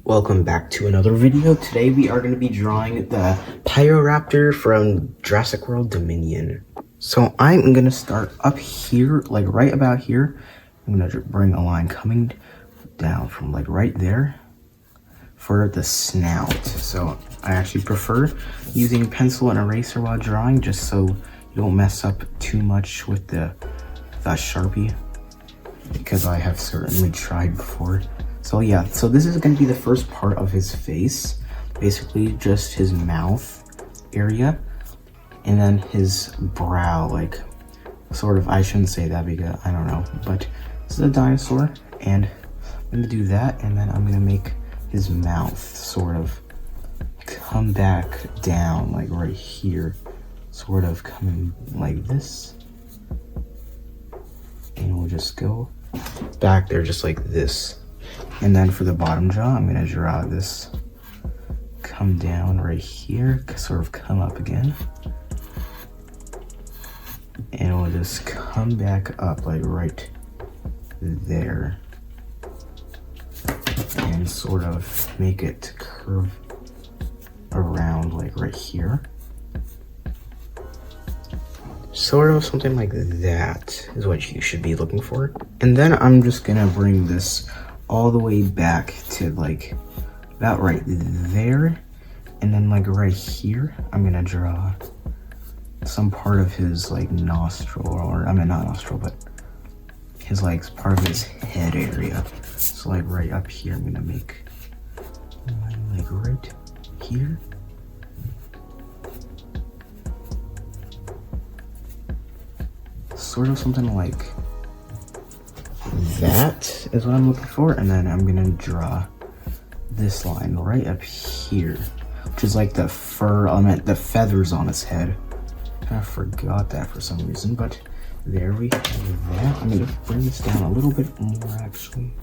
Welcome back to another video. Today we are going to be drawing the Pyroraptor from Jurassic World Dominion. So I'm going to start up here, like right about here. I'm going to bring a line coming down from like right there for the snout. So I actually prefer using pencil and eraser while drawing, just so you don't mess up too much with the Sharpie, because I have certainly tried before. So yeah, so this is going to be the first part of his face, basically just his mouth area, and then his brow, like, sort of, I shouldn't say that because I don't know, but this is a dinosaur, and I'm going to do that, and then I'm going to make his mouth sort of come back down, like right here, sort of coming like this, and we'll just go back there just like this. And then for the bottom jaw, I'm going to draw this come down right here, sort of come up again. And we'll just come back up like right there. And sort of make it curve around like right here. Sort of something like that is what you should be looking for. And then I'm just going to bring this all the way back to like about right there, and then like right here I'm gonna draw some part of his like nostril, or I mean not nostril, but his like part of his head area. So like right up here I'm gonna make like right here. Sort of something like that is what I'm looking for, and then I'm gonna draw this line right up here, which is like the fur, I meant the feathers on his head. I forgot that for some reason, but there we have that. I'm gonna bring this down a little bit more actually.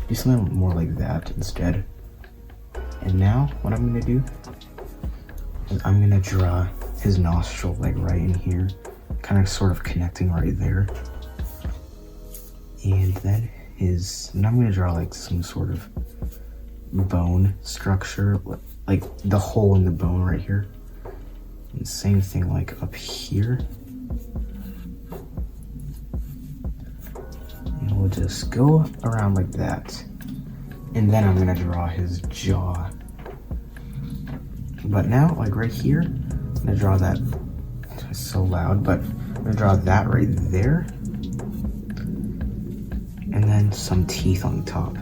Do something more like that instead. And now what I'm gonna do is I'm gonna draw his nostril like right in here, kind of sort of connecting right there. And then I'm gonna draw like some sort of bone structure, like the hole in the bone right here. And same thing like up here. And we'll just go around like that. And then I'm gonna draw his jaw. But now, like right here, I'm gonna draw that. It's so loud, but I'm gonna draw that right there. And then some teeth on the top.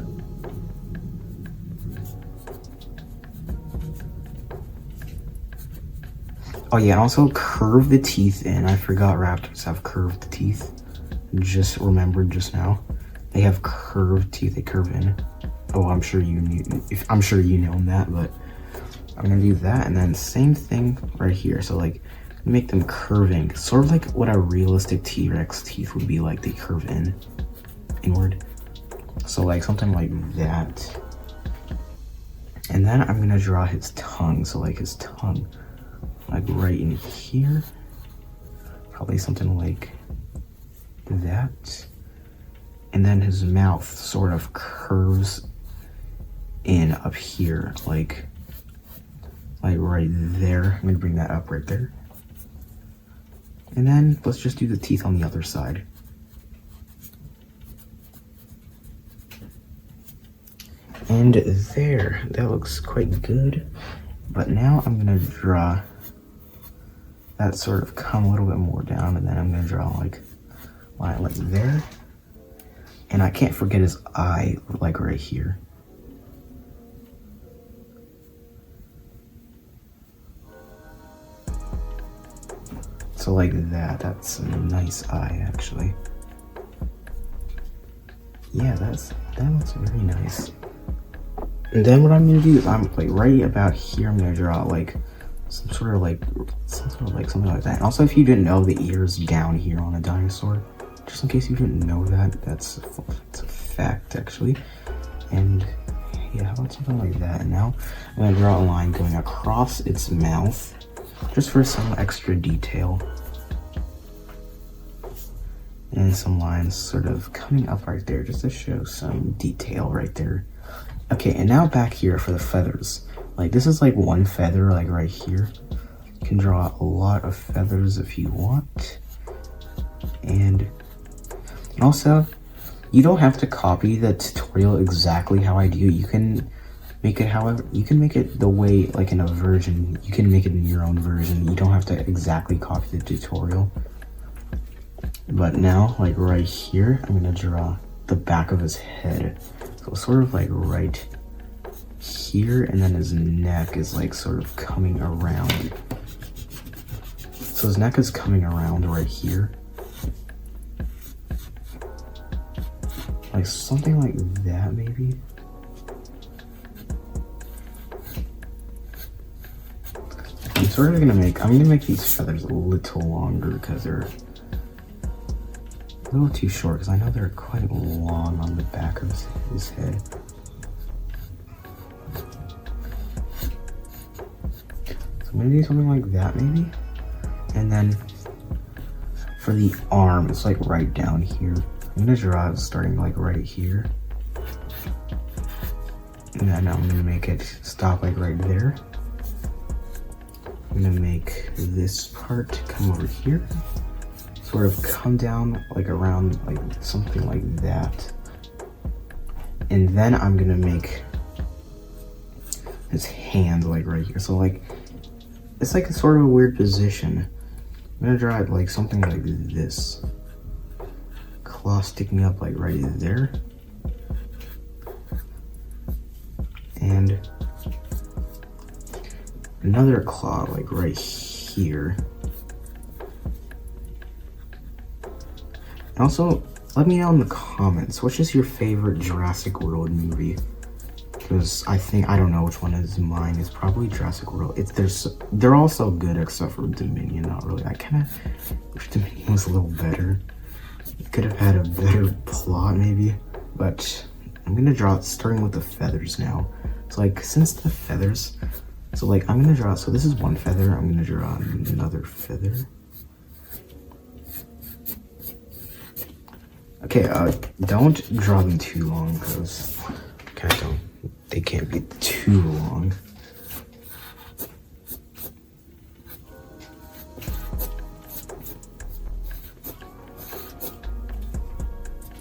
Oh yeah, and also curve the teeth in. I forgot raptors have curved teeth. Just remembered just now. They have curved teeth, they curve in. Oh, I'm sure you knew, I'm sure you know that, but I'm gonna do that, and then same thing right here. So like, make them curving, sort of like what a realistic T-Rex teeth would be like. They curve inward. So like something like that. And then I'm gonna draw his tongue. So like his tongue, like right in here. Probably something like that. And then his mouth sort of curves in up here, like right there. I'm gonna bring that up right there. And then let's just do the teeth on the other side. And there, that looks quite good. But now I'm gonna draw that sort of come a little bit more down, and then I'm gonna draw like line like there. And I can't forget his eye, like right here. So like that, that's a nice eye actually. Yeah, that looks very nice. And then what I'm gonna do is I'm like right about here, I'm gonna draw like something like that. And also, if you didn't know, the ear's down here on a dinosaur. Just in case you didn't know that, that's a fact actually. And yeah, how about something like that? And now I'm gonna draw a line going across its mouth, just for some extra detail. And some lines sort of coming up right there just to show some detail right there. Okay, and now back here for the feathers. Like this is like one feather like right here. You can draw a lot of feathers if you want. And also, you don't have to copy the tutorial exactly how I do. You can make it however, you can make it the way, like in a version, you can make it in your own version. You don't have to exactly copy the tutorial. But now, like right here, I'm gonna draw the back of his head. So sort of like right here, and then his neck is like sort of coming around. So his neck is coming around right here. Like something like that, maybe. I'm gonna make these feathers a little longer because they're a little too short, because I know they're quite long on the back of his head. So maybe something like that, maybe. And then for the arm, it's like right down here. I'm gonna draw it starting like right here. And then I'm gonna make it stop like right there. I'm gonna make this part come over here. Sort of come down like around like something like that. And then I'm gonna make his hand like right here. So like, it's like a sort of a weird position. I'm gonna draw it like something like this. Claw sticking up like right there. And another claw like right here. And also, let me know in the comments, which is your favorite Jurassic World movie? Because I don't know which one is mine. It's probably Jurassic World. They're all so good except for Dominion, not really. I kind of wish Dominion was a little better. It could have had a better plot maybe, but I'm gonna draw it starting with the feathers now. So like, since the feathers, so like I'm gonna draw, so this is one feather, I'm gonna draw another feather. Okay, don't draw them too long because they can't be too long.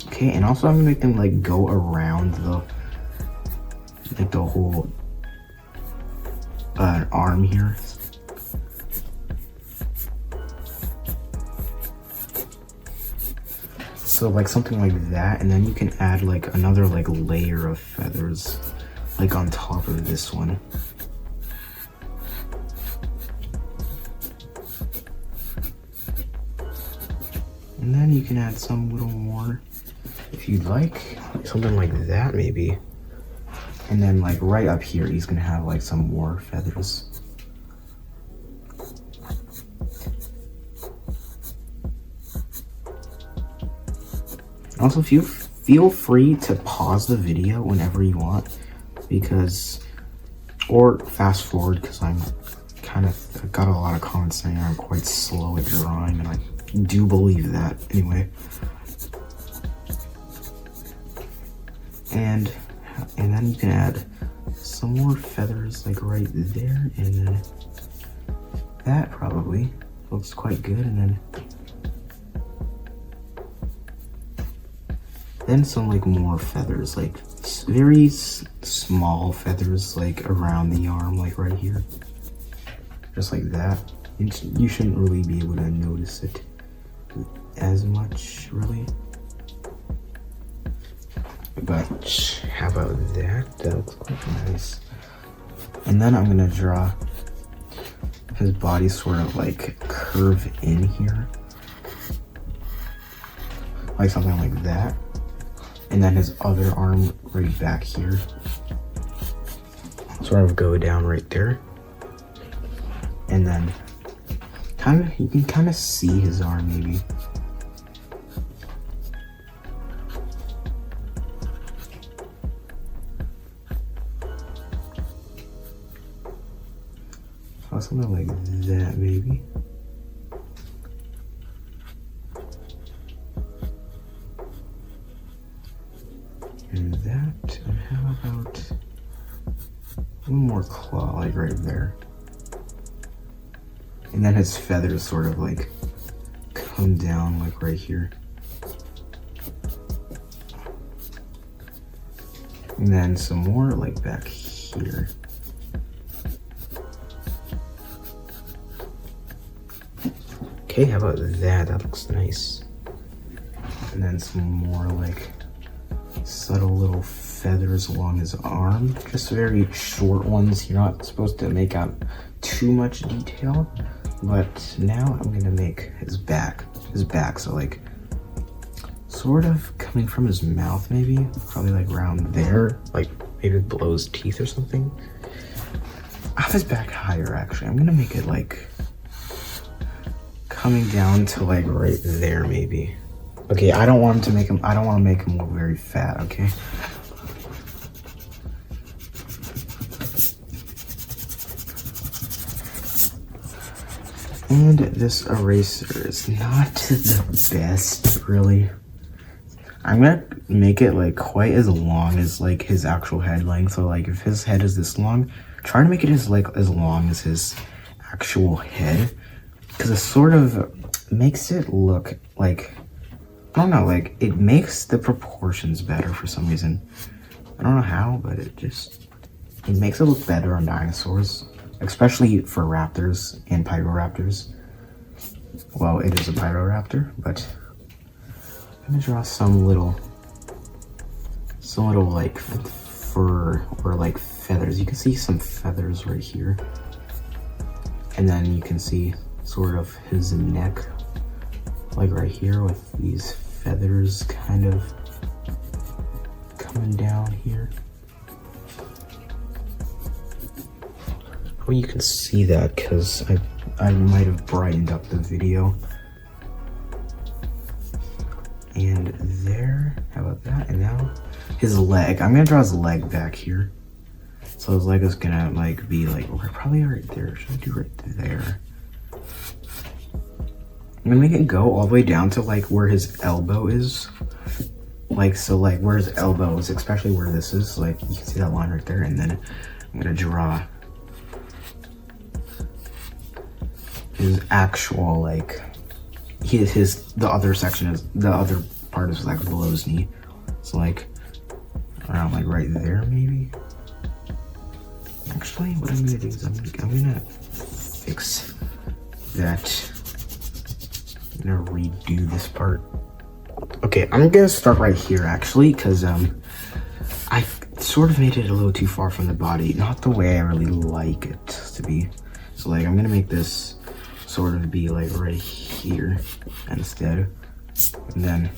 Okay, and also I'm gonna make them like go around the whole arm here. So like something like that, and then you can add like another like layer of feathers like on top of this one. And then you can add some little more if you'd like something like that maybe. And then like right up here, he's gonna have like some more feathers. Also, if you feel free to pause the video whenever you want, or fast forward, because I've got a lot of comments saying I'm quite slow at drawing, and I do believe that anyway. And then you can add some more feathers like right there, and then that probably looks quite good, and then some like more feathers, like very small feathers like around the arm, like right here, just like that. You shouldn't really be able to notice it as much really, but how about that? That looks quite nice. And then I'm gonna draw his body sort of like curve in here, like something like that. And then his other arm right back here, sort of go down right there. And then you can kind of see his arm maybe. So something like that maybe. about one more claw, like right there. And then his feathers sort of like come down like right here. And then some more like back here. Okay, how about that? That looks nice. And then some more like subtle little feathers along his arm. Just very short ones. You're not supposed to make out too much detail. But now I'm gonna make his back. So like sort of coming from his mouth maybe. Probably like around there. Like maybe below his teeth or something. I have his back higher actually. I'm gonna make it like coming down to like right there maybe. Okay, I don't want to make him look very fat, okay? And this eraser is not the best, really. I'm gonna make it like quite as long as like his actual head length. So like if his head is this long, try to make it as long as his actual head. Because it sort of makes it look like, I don't know, like it makes the proportions better for some reason. I don't know how, but it makes it look better on dinosaurs, especially for raptors and Pyroraptors. Well, it is a Pyroraptor, but I'm gonna draw some little like fur or like feathers. You can see some feathers right here, and then you can see sort of his neck, like right here with these feathers kind of coming down here. Oh, you can see that because I might have brightened up the video. And there, how about that? And now his leg. I'm gonna draw his leg back here. So his leg is gonna like be like, we're probably right there. Should I do right there? I'm gonna make it go all the way down to like where his elbow is. Like, so like where his elbow is, especially where this is. Like, you can see that line right there. And then I'm gonna draw his actual like, the other section is, the other part is like below his knee. So like, around like right there maybe. Actually, what I'm gonna do is I'm gonna fix that. I'm gonna redo this part. Okay, I'm gonna start right here actually, because I sort of made it a little too far from the body, not the way I really like it to be. So like, I'm gonna make this sort of be like right here instead, and then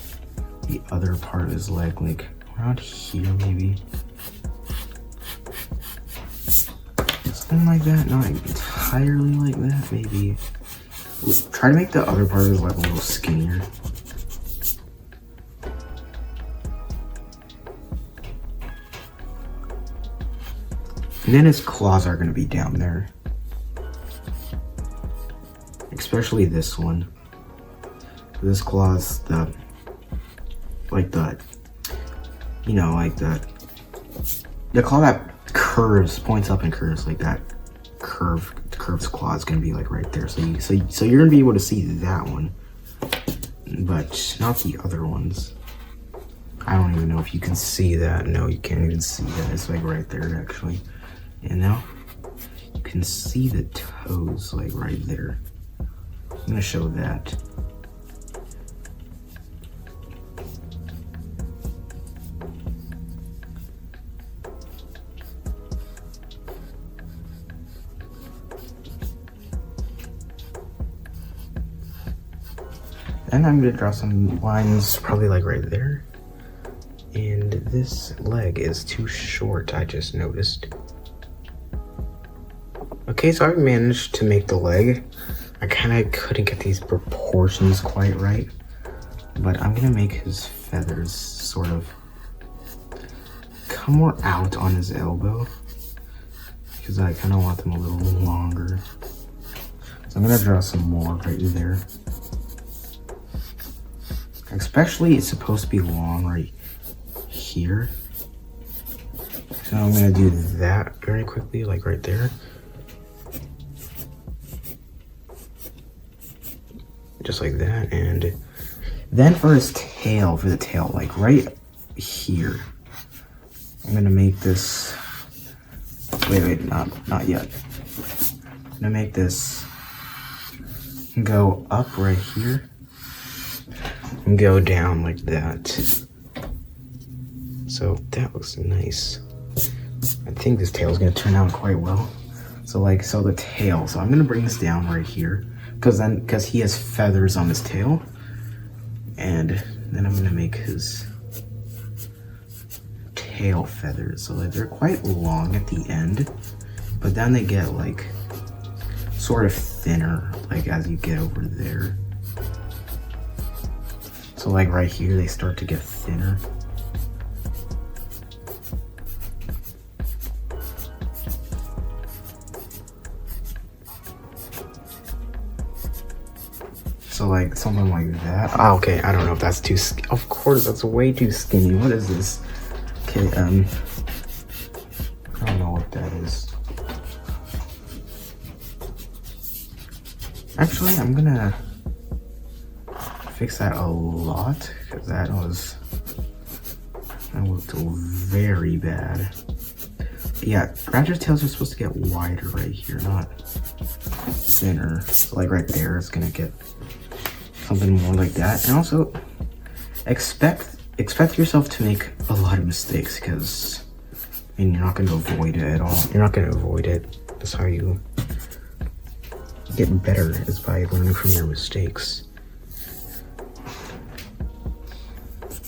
the other part of his leg like around here maybe. Something like that, not entirely like that, maybe. Try to make the other part of his leg a little skinnier. And then his claws are gonna be down there. Especially this one. This claw's the, like the, you know, like the claw that curves, points up and curves, like that curved claw is gonna be like right there. So you're gonna be able to see that one, but not the other ones. I don't even know if you can see that. No, you can't even see that. It's like right there actually. And now you can see the toes like right there. I'm gonna show that. And I'm gonna draw some lines probably like right there. And this leg is too short, I just noticed. Okay, so I managed to make the leg. I kind of couldn't get these proportions quite right, but I'm gonna make his feathers sort of come more out on his elbow because I kind of want them a little longer. So I'm gonna draw some more right there. Especially it's supposed to be long right here. So I'm gonna do that very quickly, like right there. Just like that, and then for his tail, like right here, I'm gonna make this, wait, not yet. I'm gonna make this go up right here and go down like that. So that looks nice. I think this tail is gonna turn out quite well. So the tail, so I'm gonna bring this down right here because he has feathers on his tail, and then I'm gonna make his tail feathers. So like they're quite long at the end, but then they get like sort of thinner like as you get over there. So like right here they start to get thinner. So like something like that. Oh, okay, I don't know if that's too, of course that's way too skinny. What is this? Okay, I don't know what that is. Actually, I'm gonna fix that a lot because that looked very bad. But yeah, raptor tails are supposed to get wider right here, not thinner. So like right there, it's gonna get something more like that. And also expect yourself to make a lot of mistakes, because I mean you're not going to avoid it at all. You're not going to avoid it. That's how you get better, is by learning from your mistakes.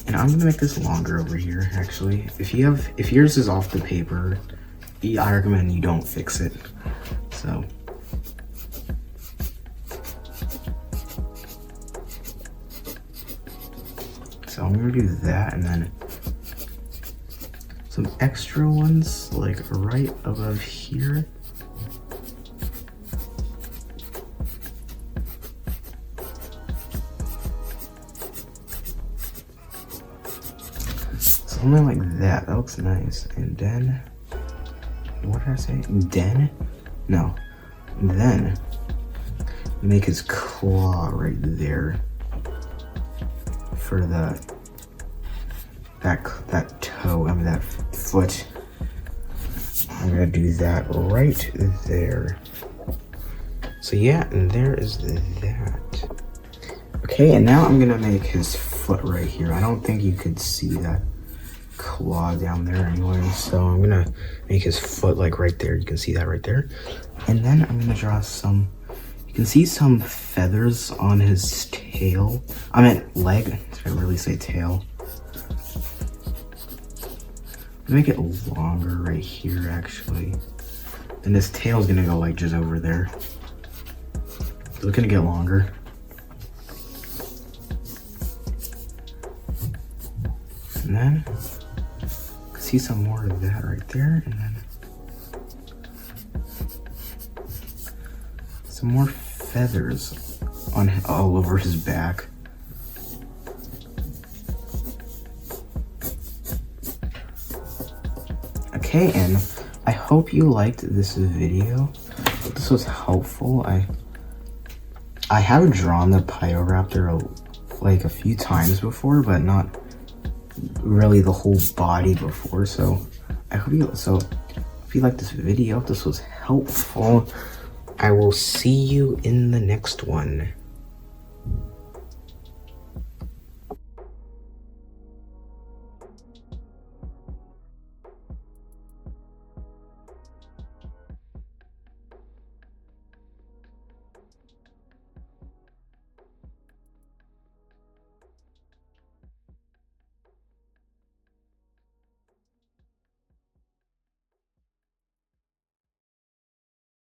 And I'm gonna make this longer over here. Actually, if yours is off the paper, I recommend you don't fix it. So I'm gonna do that, and then some extra ones like right above here. Something like that. That looks nice. And then, what did I say? No. And then make his claw right there for that toe. I mean that foot. I'm gonna do that right there. So yeah, and there is that. Okay, and now I'm gonna make his foot right here. I don't think you could see that claw down there anyway, so I'm gonna make his foot like right there. You can see that right there. And then I'm gonna draw some, you can see some feathers on his tail. I meant leg, did I really say tail? Make it longer right here actually. And his tail's gonna go like just over there. So it's gonna get longer. And then see some more of that right there, and then some more feathers on all over his back. Okay, and I hope you liked this video. I hope this was helpful. I have drawn the Pyroraptor like a few times before, but not really the whole body before, so I hope if you liked this video, if this was helpful, I will see you in the next one.